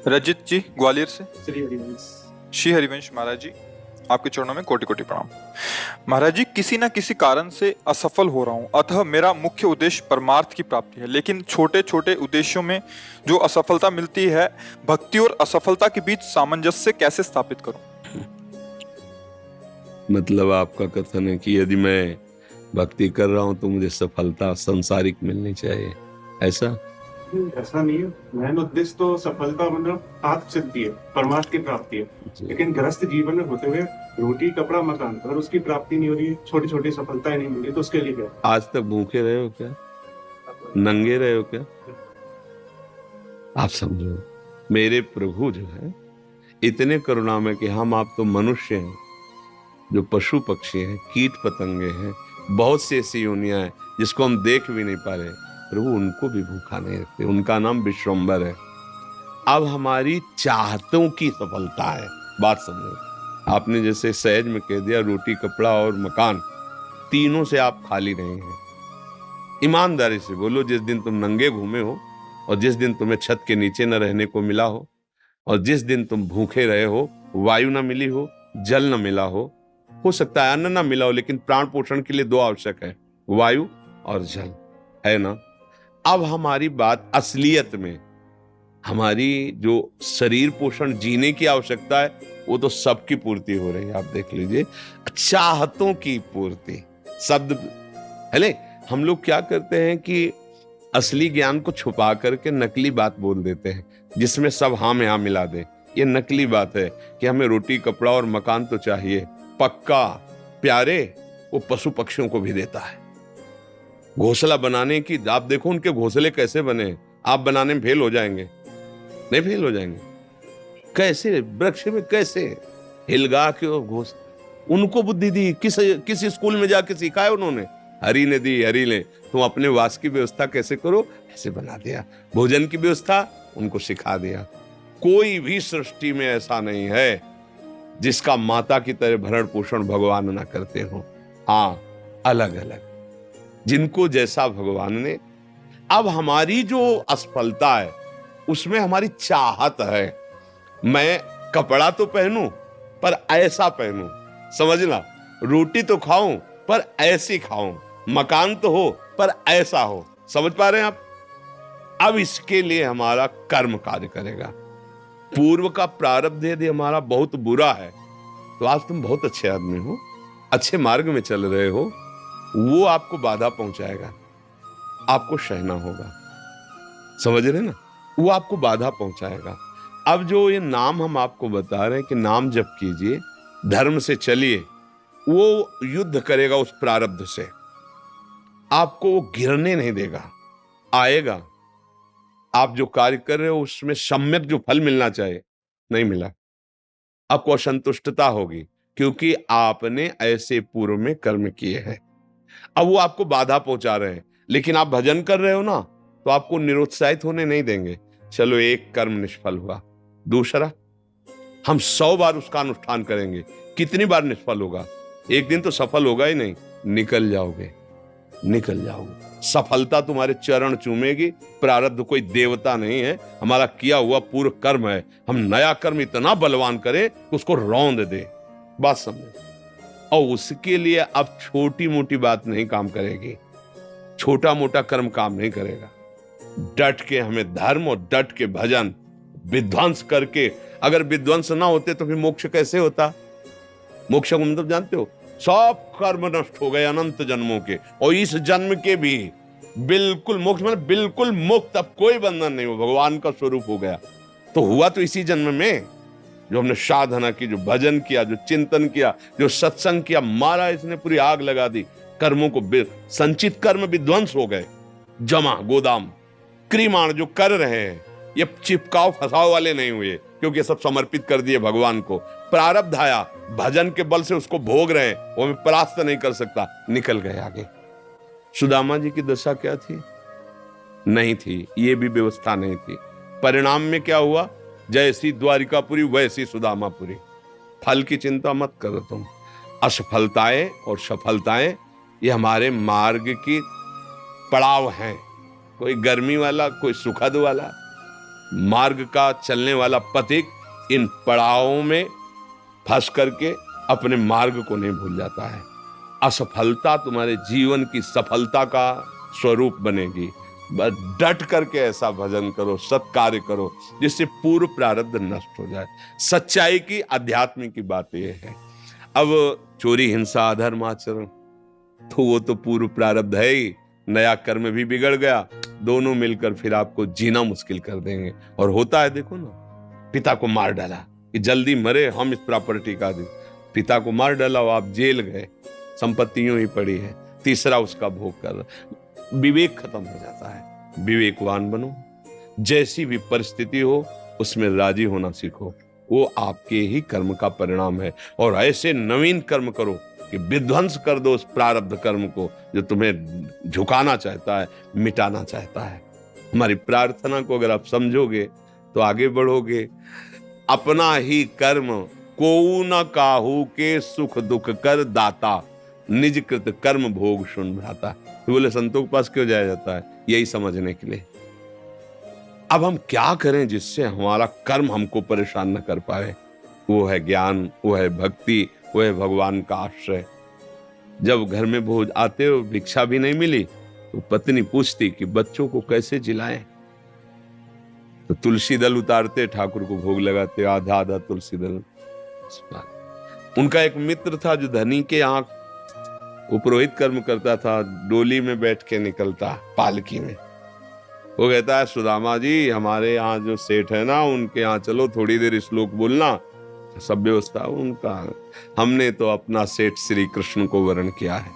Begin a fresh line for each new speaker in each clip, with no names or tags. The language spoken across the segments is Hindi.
रजित जी ग्वालियर से।
श्री हरिवंश।
श्री हरिवंश महाराज जी, आपके चरणों में कोटि कोटि प्रणाम। महाराज जी, किसी न किसी कारण से असफल हो रहा हूँ, अतः मेरा मुख्य उद्देश्य परमार्थ की प्राप्ति है, लेकिन छोटे छोटे उद्देश्यों में जो असफलता मिलती है, भक्ति और असफलता के बीच सामंजस्य कैसे स्थापित करूं?
मतलब आपका कथन है कि यदि मैं भक्ति कर रहा हूं तो मुझे सफलता सांसारिक मिलनी चाहिए, ऐसा?
ऐसा नहीं है। मेन उद्देश्य तो सफलता मतलब आत्म सिद्धि है, परमार्थ की प्राप्ति है। लेकिन ग्रस्त जीवन में होते हुए रोटी कपड़ा मकान, अगर उसकी प्राप्ति नहीं हो रही, छोटी छोटी सफलताएं नहीं मिली, तो उसके लिए क्या?
आज तक भूखे रहे हो क्या? नंगे रहे हो क्या? आप समझो, मेरे प्रभु जो है इतने करुणामय कि हम आप तो मनुष्य हैं, जो पशु पक्षी हैं, कीट पतंगे हैं, बहुत सी ऐसी योनियां हैं जिसको हम देख भी नहीं पा रहे, प्रभु उनको भी भूखा नहीं रखते। उनका नाम विश्वम्बर है। अब हमारी चाहतों की सफलता है। बात समझो, आपने जैसे सहज में कह दिया रोटी कपड़ा और मकान, तीनों से आप खाली नहीं हैं। ईमानदारी से बोलो, जिस दिन तुम नंगे घूमे हो और जिस दिन तुम्हें छत के नीचे न रहने को मिला हो और जिस दिन तुम भूखे रहे हो, वायु न मिली हो, जल न मिला हो सकता है अन्न न मिला हो, लेकिन प्राण पोषण के लिए दो आवश्यक है, वायु और जल, है ना? अब हमारी बात असलियत में, हमारी जो शरीर पोषण जीने की आवश्यकता है वो तो सबकी पूर्ति हो रही है। आप देख लीजिए, चाहतों की पूर्ति शब्द हेले, हम लोग क्या करते हैं कि असली ज्ञान को छुपा करके नकली बात बोल देते हैं, जिसमें सब हाँ में हाँ मिला दे। ये नकली बात है कि हमें रोटी कपड़ा और मकान तो चाहिए, पक्का प्यारे वो पशु पक्षियों को भी देता है। घोंसला बनाने की, आप देखो उनके घोंसले कैसे बने, आप बनाने में फेल हो जाएंगे। नहीं फेल हो जाएंगे? कैसे वृक्ष में कैसे हिलगा के घोंसला, उनको बुद्धि दी किस स्कूल में जाके सिखाया उन्होंने? हरि ने दी, हरि ने। तुम अपने वास की व्यवस्था कैसे करो, ऐसे बना दिया। भोजन की व्यवस्था उनको सिखा दिया। कोई भी सृष्टि में ऐसा नहीं है जिसका माता की तरह भरण पोषण भगवान ना करते हो। हाँ, अलग अलग जिनको जैसा भगवान ने। अब हमारी जो असफलता है उसमें हमारी चाहत है, मैं कपड़ा तो पहनूं पर ऐसा पहनूं, समझना, रोटी तो खाऊं पर ऐसी खाऊं, मकान तो हो पर ऐसा हो। समझ पा रहे हैं आप? अब इसके लिए हमारा कर्म कार्य करेगा। पूर्व का प्रारब्ध यदि हमारा बहुत बुरा है तो आज तुम बहुत अच्छे आदमी हो, अच्छे मार्ग में चल रहे हो, वो आपको बाधा पहुंचाएगा, आपको सहना होगा। समझ रहे ना? वो आपको बाधा पहुंचाएगा। अब जो ये नाम हम आपको बता रहे हैं कि नाम जप कीजिए, धर्म से चलिए, वो युद्ध करेगा उस प्रारब्ध से, आपको वो गिरने नहीं देगा, आएगा। आप जो कार्य कर रहे हो उसमें सम्यक जो फल मिलना चाहिए नहीं मिला, आपको असंतुष्टता होगी, क्योंकि आपने ऐसे पूर्व में कर्म किए हैं। अब वो आपको बाधा पहुंचा रहे हैं, लेकिन आप भजन कर रहे हो ना, तो आपको निरुत्साहित होने नहीं देंगे। चलो, एक कर्म निष्फल हुआ, दूसरा हम 100 बार उसका अनुष्ठान करेंगे। कितनी बार निष्फल होगा? एक दिन तो सफल होगा ही नहीं, निकल जाओगे, निकल जाओगे। सफलता तुम्हारे चरण चूमेगी। प्रारब्ध कोई देवता नहीं है, हमारा किया हुआ पूर्व कर्म है। हम नया कर्म इतना बलवान करें कि उसको रौंद दे। बात समझे? और उसके लिए अब छोटी मोटी बात नहीं काम करेगी, छोटा मोटा कर्म काम नहीं करेगा। डट के हमें धर्म और डट के भजन विध्वंस करके, अगर विध्वंस ना होते तो फिर मोक्ष कैसे होता? मोक्ष को मतलब जानते हो? सब कर्म नष्ट हो गए अनंत जन्मों के, और इस जन्म के भी बिल्कुल मोक्ष, मतलब बिल्कुल मुक्त, अब कोई बंधन नहीं हो, भगवान का स्वरूप हो गया। तो हुआ तो इसी जन्म में, जो हमने साधना की, जो भजन किया, जो चिंतन किया, जो सत्संग किया, मारा इसने पूरी आग लगा दी। कर्मों को, संचित कर्म विध्वंस हो गए, जमा गोदाम क्रिमाण जो कर रहे हैं, ये चिपकाव फसाव वाले नहीं हुए, क्योंकि ये सब समर्पित कर दिए भगवान को। प्रारब्ध आया, भजन के बल से उसको भोग रहे हैं, वो हमें परास्त नहीं कर सकता, निकल गए आगे। सुदामा जी की दशा क्या थी? नहीं थी, ये भी व्यवस्था नहीं थी। परिणाम में क्या हुआ? जैसी द्वारिकापुरी वैसी सुदामापुरी। फल की चिंता मत करो तुम। असफलताएं और सफलताएं ये हमारे मार्ग की पड़ाव हैं, कोई गर्मी वाला, कोई सुखद वाला। मार्ग का चलने वाला पथिक इन पड़ावों में फंस करके अपने मार्ग को नहीं भूल जाता है। असफलता तुम्हारे जीवन की सफलता का स्वरूप बनेगी। बस डट करके ऐसा भजन करो, सत्कार्य करो जिससे पूर्व प्रारब्ध नष्ट हो जाए। सच्चाई की, अध्यात्म की बात यह है। अब चोरी, हिंसा, अधर्म आचरण तो वो तो पूर्व प्रारब्ध है ही, नया कर्म भी बिगड़ गया, दोनों मिलकर फिर आपको जीना मुश्किल कर देंगे। और होता है, देखो ना, पिता को मार डाला कि जल्दी मरे, हम इस प्रॉपर्टी का दे। पिता को मार डाला, आप जेल गए, संपत्ति यूं ही पड़ी है, तीसरा उसका भोग कर रहा। विवेक खत्म हो जाता है। विवेकवान बनो, जैसी भी परिस्थिति हो उसमें राजी होना सीखो, वो आपके ही कर्म का परिणाम है। और ऐसे नवीन कर्म करो कि विध्वंस कर दो उस प्रारब्ध कर्म को जो तुम्हें झुकाना चाहता है, मिटाना चाहता है। हमारी प्रार्थना को अगर आप समझोगे तो आगे बढ़ोगे। अपना ही कर्म कोऊ न काहू के सुख दुख कर दाता, निज कृत कर्म भोग सुन भ्राता। तो बोले संतों के पास क्यों जाया जाता है? यही समझने के लिए। अब हम क्या करें जिससे हमारा कर्म हमको परेशान न कर पाए? वो है ज्ञान, वो है भक्ति, वो है भगवान का आश्रय। जब घर में भोज आते हो, भिक्षा भी नहीं मिली, तो पत्नी पूछती कि बच्चों को कैसे जिलाएं? तो तुलसी दल उतारते, ठाकुर को भोग लगाते, आधा आधा तुलसी दल। उनका एक मित्र था जो धनी के यहाँ वो पुरोहित कर्म करता था, डोली में बैठ के निकलता, पालकी में। वो कहता है, सुदामा जी हमारे यहाँ जो सेठ है ना, उनके यहाँ चलो, थोड़ी देर श्लोक बोलना। सब व्यवस्था उनका, हमने तो अपना सेठ श्री कृष्ण को वरण किया है,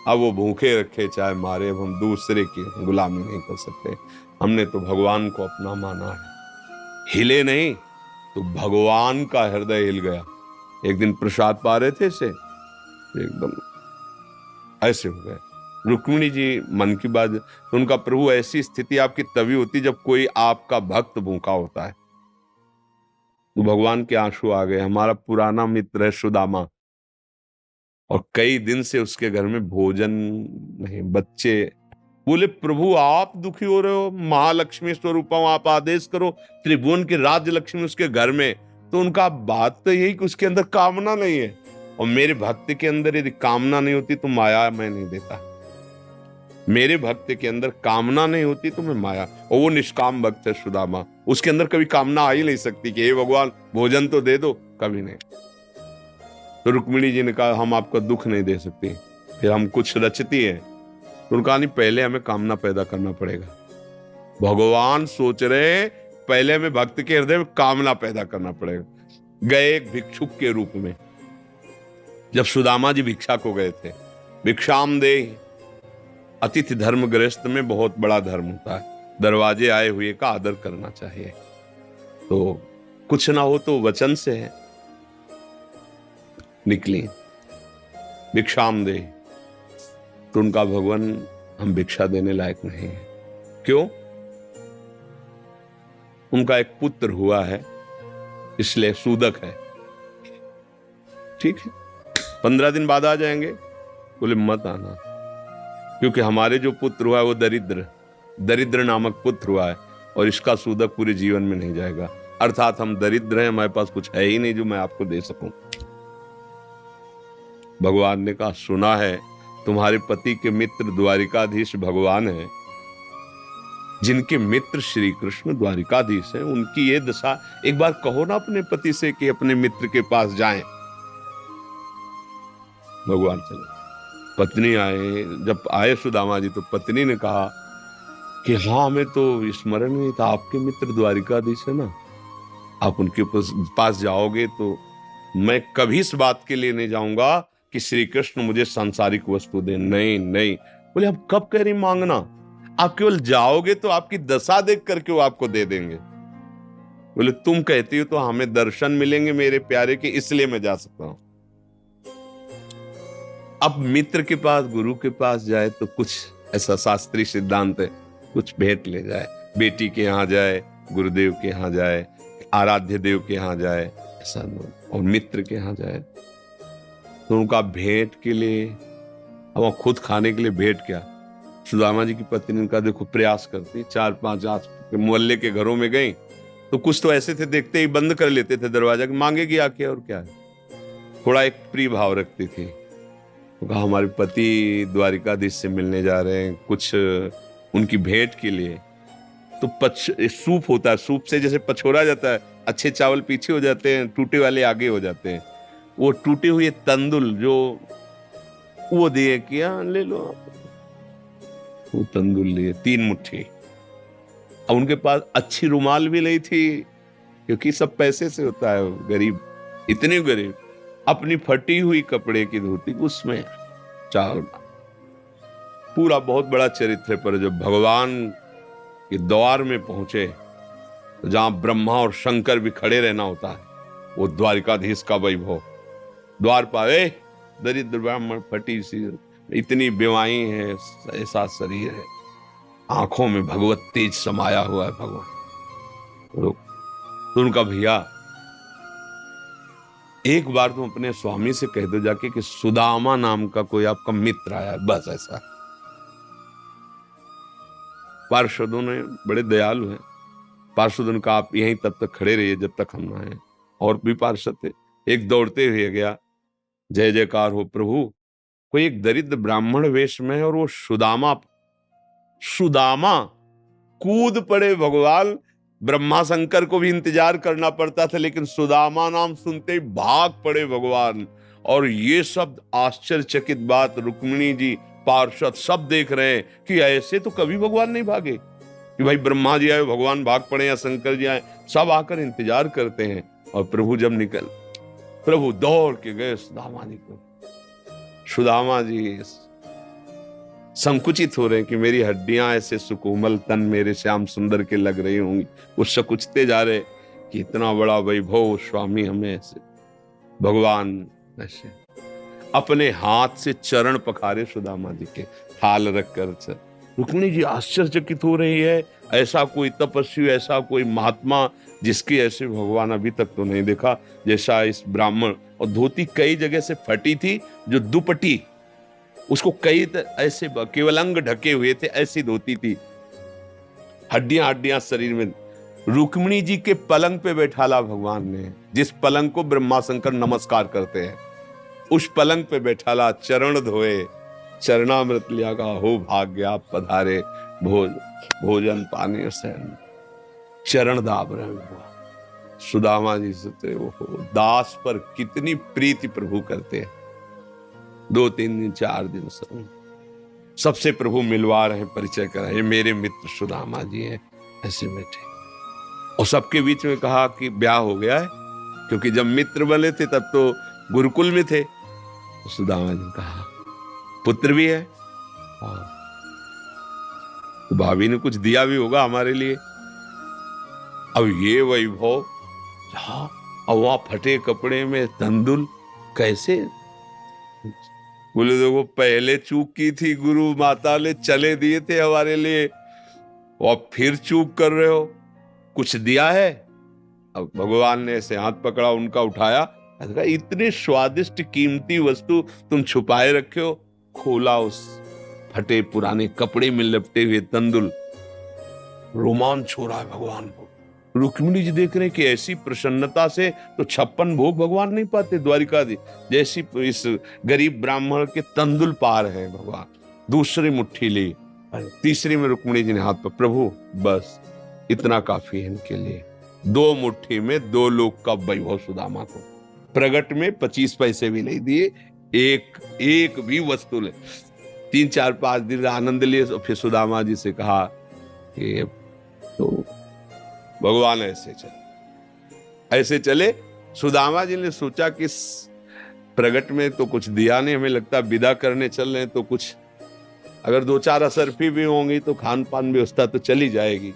अब वो भूखे रखे चाहे मारे, अब हम दूसरे की गुलामी नहीं कर सकते। हमने तो भगवान को अपना माना है। हिले नहीं तो भगवान का हृदय हिल गया। एक दिन प्रसाद पा रहे थे से एकदम ऐसे हो गए। रुक्मिणी जी मन की बात, तो उनका प्रभु ऐसी स्थिति आपकी तभी होती जब कोई आपका भक्त भूखा होता है। तो भगवान के आंसू आ गए। हमारा पुराना मित्र है सुदामा, और कई दिन से उसके घर में भोजन नहीं, बच्चे। बोले प्रभु आप दुखी हो रहे हो, महालक्ष्मी स्वरूपम आप आदेश करो, त्रिभुवन की राज्य लक्ष्मी उसके घर में। तो उनका बात तो यही कि उसके अंदर कामना नहीं है, और मेरे भक्त के अंदर यदि कामना नहीं होती तो माया मैं नहीं देता। मेरे भक्त के अंदर कामना नहीं होती तो मैं माया, और वो निष्काम भक्त है सुदामा, उसके अंदर कभी कामना आ ही नहीं सकती कि हे भगवान भोजन तो दे दो, कभी नहीं। तो रुक्मिणी जी ने कहा हम आपका दुख नहीं दे सकते, फिर हम कुछ रचती है। तो उनका नहीं, पहले हमें कामना पैदा करना पड़ेगा। भगवान सोच रहे पहले हमें भक्त के हृदय में कामना पैदा करना पड़ेगा। गए एक भिक्षुक के रूप में, जब सुदामा जी भिक्षा को गए थे, भिक्षाम दे, अतिथि धर्म गृहस्थ में बहुत बड़ा धर्म होता है, दरवाजे आए हुए का आदर करना चाहिए। तो कुछ ना हो तो वचन से है। निकली भिक्षाम दे, तो उनका भगवान हम भिक्षा देने लायक नहीं है। क्यों? उनका एक पुत्र हुआ है, इसलिए सूदक है। ठीक है, 15 दिन बाद आ जाएंगे। बोले मत आना, क्योंकि हमारे जो पुत्र हुआ है वो दरिद्र नामक पुत्र हुआ है, और इसका सूदक पूरे जीवन में नहीं जाएगा। अर्थात हम दरिद्र हैं, हमारे पास कुछ है ही नहीं जो मैं आपको दे सकूं। भगवान ने कहा सुना है तुम्हारे पति के मित्र द्वारिकाधीश भगवान है, जिनके मित्र श्री कृष्ण द्वारिकाधीश हैं, उनकी ये दशा, एक बार कहो ना अपने पति से कि अपने मित्र के पास जाएं। भगवान चले, पत्नी आए। जब आए सुदामा जी तो पत्नी ने कहा कि हाँ हमें तो स्मरण नहीं था, आपके मित्र द्वारिकाधीश है ना, आप उनके पास जाओगे तो मैं कभी इस बात के लिए नहीं जाऊंगा कि श्री कृष्ण मुझे सांसारिक वस्तु दे। नहीं नहीं। बोले हम कब कह रही मांगना, आप केवल जाओगे तो आपकी दशा देख करके वो आपको दे देंगे। बोले तुम कहती हो तो हमें दर्शन मिलेंगे मेरे प्यारे के, इसलिए मैं जा सकता हूं। अब मित्र के पास, गुरु के पास जाए तो कुछ ऐसा शास्त्रीय सिद्धांत है, कुछ भेंट ले जाए। बेटी के यहाँ जाए, गुरुदेव के यहाँ जाए, आराध्य देव के यहाँ जाए, ऐसा, और मित्र के यहाँ जाए तो उनका भेंट के लिए, अब खुद खाने के लिए भेंट क्या। सुदामा जी की पत्नी ने कहा देखो प्रयास करती, 4-5 आस के मोहल्ले के घरों में गई, तो कुछ तो ऐसे थे, देखते ही बंद कर लेते थे दरवाजा, मांगेगी आके और क्या है। थोड़ा एक प्रिय भाव रखती थी। तो कहा हमारे पति द्वारिकाधीश से मिलने जा रहे हैं, कुछ उनकी भेंट के लिए। तो सूप होता है, सूप से जैसे पछोरा जाता है, अच्छे चावल पीछे हो जाते हैं, टूटे वाले आगे हो जाते हैं। वो टूटे हुए तंदुल जो वो दिए कि हाँ ले लो आप। वो तंदुल लिए 3 मुट्ठी। अब उनके पास अच्छी रुमाल भी नहीं थी, क्योंकि सब पैसे से होता है, गरीब, इतने गरीब। अपनी फटी हुई कपड़े की धोती, उसमें चावल। पूरा बहुत बड़ा चरित्र। पर जब भगवान के द्वार में पहुंचे, तो जहां ब्रह्मा और शंकर भी खड़े रहना होता है, वो द्वारिकाधीश का वैभव। द्वार पर दरिद्र ब्राह्मण, फटी सी, इतनी बीमारी है, ऐसा शरीर है, आंखों में भगवत तेज समाया हुआ है भगवान। तो उनका भैया, एक बार तुम अपने स्वामी से कह दो जाके कि सुदामा नाम का कोई आपका मित्र आया है, बस ऐसा। पार्षदों ने बड़े दयालु हैं। पार्षदों ने कहा आप यहीं तब तक खड़े रहिए जब तक हम ना आए। और भी पार्षद थे। एक दौड़ते हुए गया, जय जयकार हो प्रभु। कोई एक दरिद्र ब्राह्मण वेश में है, और वो सुदामा कूद पड़े भगवान। ब्रह्मा शंकर को भी इंतजार करना पड़ता था, लेकिन सुदामा नाम सुनते ही भाग पड़े भगवान। और ये शब्द आश्चर्यचकित बात, रुक्मिणी जी, पार्षद सब देख रहे हैं कि ऐसे तो कभी भगवान नहीं भागे कि भाई ब्रह्मा जी आए भगवान भाग पड़े या शंकर जी आए। सब आकर इंतजार करते हैं। और प्रभु जब प्रभु दौड़ के गए सुदामा जी को। सुदामा जी संकुचित हो रहे हैं कि मेरी हड्डियां ऐसे सुकोमल, तन मेरे श्याम सुंदर के लग रही होंगी। वो सकुचते जा रहे कि इतना बड़ा वैभव स्वामी हमें ऐसे। भगवान ऐसे अपने हाथ से चरण पखारे सुदामा जी के, थाल रखकर। रुक्मिणी जी आश्चर्यचकित हो रही है, ऐसा कोई तपस्वी, ऐसा कोई महात्मा जिसके ऐसे भगवान अभी तक तो नहीं देखा जैसा इस ब्राह्मण। और धोती कई जगह से फटी थी, जो दुपट्टी उसको कई ऐसे केवल अंग ढके हुए थे, ऐसी धोती थी, हड्डियां हड्डियां शरीर में। रुक्मिणी जी के पलंग पे बैठाला भगवान ने, जिस पलंग को ब्रह्मा शंकर नमस्कार करते हैं, उस पलंग पे बैठाला, चरण धोए, चरणामृत लिया, का हो भाग्य आप पधारे, भोजन पानी से चरण दाब रहे हुआ। सुदामा जी से वो दास पर कितनी प्रीति प्रभु करते हैं। 2-3 दिन 4 दिन सबसे प्रभु मिलवा रहे, परिचय करा, ये मेरे मित्र सुदामा जी हैं, ऐसे बैठे। और सबके बीच में कहा कि ब्याह हो गया है, क्योंकि जब मित्र बने थे तब तो गुरुकुल में थे। तो सुदामा जी ने कहा पुत्र भी है, तो भाभी ने कुछ दिया भी होगा हमारे लिए। अब ये वैभव, अब वहां फटे कपड़े में तंदुल कैसे? बोले देखो पहले चूक की थी, गुरु माता ने चले दिए थे हमारे लिए, और फिर चूक कर रहे हो, कुछ दिया है? अब भगवान ने ऐसे हाथ पकड़ा, उनका उठाया, इतने स्वादिष्ट कीमती वस्तु तुम छुपाए रखे हो। खोला, उस फटे पुराने कपड़े में लपटे हुए तंदुल। रोमांच हो रहा है भगवान को। रुक्मिणी जी देख रहे हैं कि ऐसी प्रसन्नता से तो 56 भोग भगवान नहीं पाते द्वारिकाधीश, जैसी इस गरीब ब्राह्मण के तंदुल पार है भगवान। दूसरी मुट्ठी ली, तीसरी में रुक्मिणी जी ने हाथ पर, प्रभु बस इतना काफी है इनके लिए। 2 मुट्ठी में 2 लोग का वैभव सुदामा को। प्रगट में 25 पैसे भी नहीं दिए, एक भी वस्तु ले। 3-4-5 दिन आनंद लिए। तो फिर सुदामा जी से कहा कि तो भगवान ऐसे चले। सुदामा जी ने सोचा कि प्रगट में तो कुछ दिया नहीं, हमें लगता विदा करने चल रहे हैं, तो कुछ अगर 2-4 असरफी भी होंगी तो खान पान व्यवस्था तो चली जाएगी।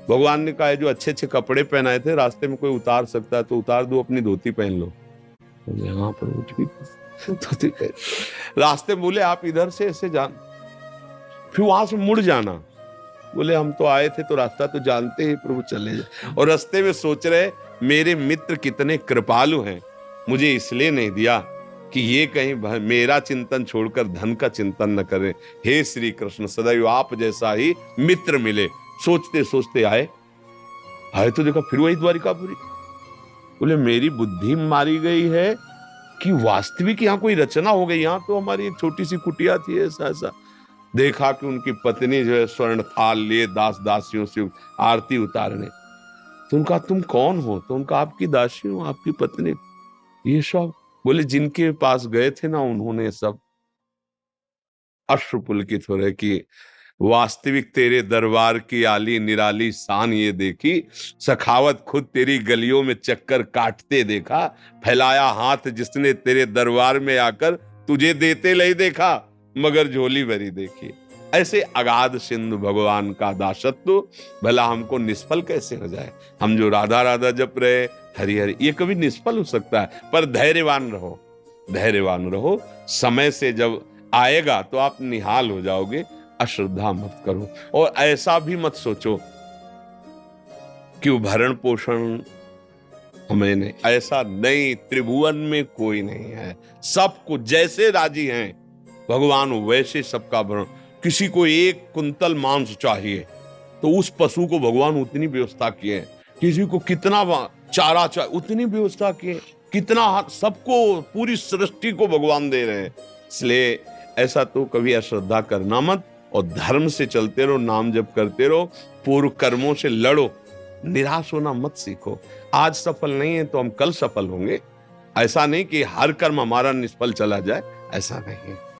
भगवान ने कहा जो अच्छे अच्छे कपड़े पहनाए थे, रास्ते में कोई उतार सकता है तो उतार दो, अपनी धोती पहन लो। यहाँ पर धोती रास्ते बोले आप इधर से ऐसे जान, फिर वहां से मुड़ जाना। बोले हम तो आए थे तो रास्ता तो जानते ही, प्रभु चले जाए। और रास्ते में सोच रहे मेरे मित्र कितने कृपालु हैं, मुझे इसलिए नहीं दिया कि ये कहीं मेरा चिंतन छोड़कर धन का चिंतन न करें। हे श्री कृष्ण, सदैव आप जैसा ही मित्र मिले। सोचते सोचते आए, आए तो देखा फिर वही द्वारिकापुरी। बोले मेरी बुद्धि मारी गई है कि वास्तविक यहाँ कोई रचना हो गई। यहाँ तो हमारी एक छोटी सी कुटिया थी, ऐसा ऐसा। देखा कि उनकी पत्नी जो है स्वर्ण थाल लिए दास दासियों से आरती उतारने। तो उनका तुम कौन हो? तो उनका आपकी दासी हूं, आपकी पत्नी। ये सब बोले जिनके पास गए थे ना, उन्होंने सब अश्रुपुलकित हो रहे कि वास्तविक तेरे दरबार की आली निराली शान ये देखी, सखावत खुद तेरी गलियों में चक्कर काटते देखा, फैलाया हाथ जिसने तेरे दरबार में आकर तुझे देते नहीं देखा, मगर झोली भरी देखी। ऐसे अगाध सिंधु भगवान का दासत्व भला हमको निष्फल कैसे हो जाए? हम जो राधा राधा जप रहे, हरि हरि, ये कभी निष्फल हो सकता है। पर धैर्यवान रहो, धैर्यवान रहो। समय से जब आएगा तो आप निहाल हो जाओगे। अश्रद्धा मत करो और ऐसा भी मत सोचो कि भरण पोषण हमें नहीं, ऐसा नहीं। त्रिभुवन में कोई नहीं है, सबको जैसे राजी हैं भगवान वैसे सबका भरण। किसी को 1 कुंतल मांस चाहिए तो उस पशु को भगवान उतनी व्यवस्था किए। किसी को कितना चारा चाहिए उतनी व्यवस्था किए। कितना सबको, पूरी सृष्टि को भगवान दे रहे हैं। इसलिए ऐसा तो कभी अश्रद्धा करना मत और धर्म से चलते रहो, नाम जप करते रहो, पूर्व कर्मों से लड़ो, निराश होना मत सीखो। आज सफल नहीं है तो हम कल सफल होंगे। ऐसा नहीं कि हर कर्म हमारा निष्फल चला जाए, ऐसा नहीं है।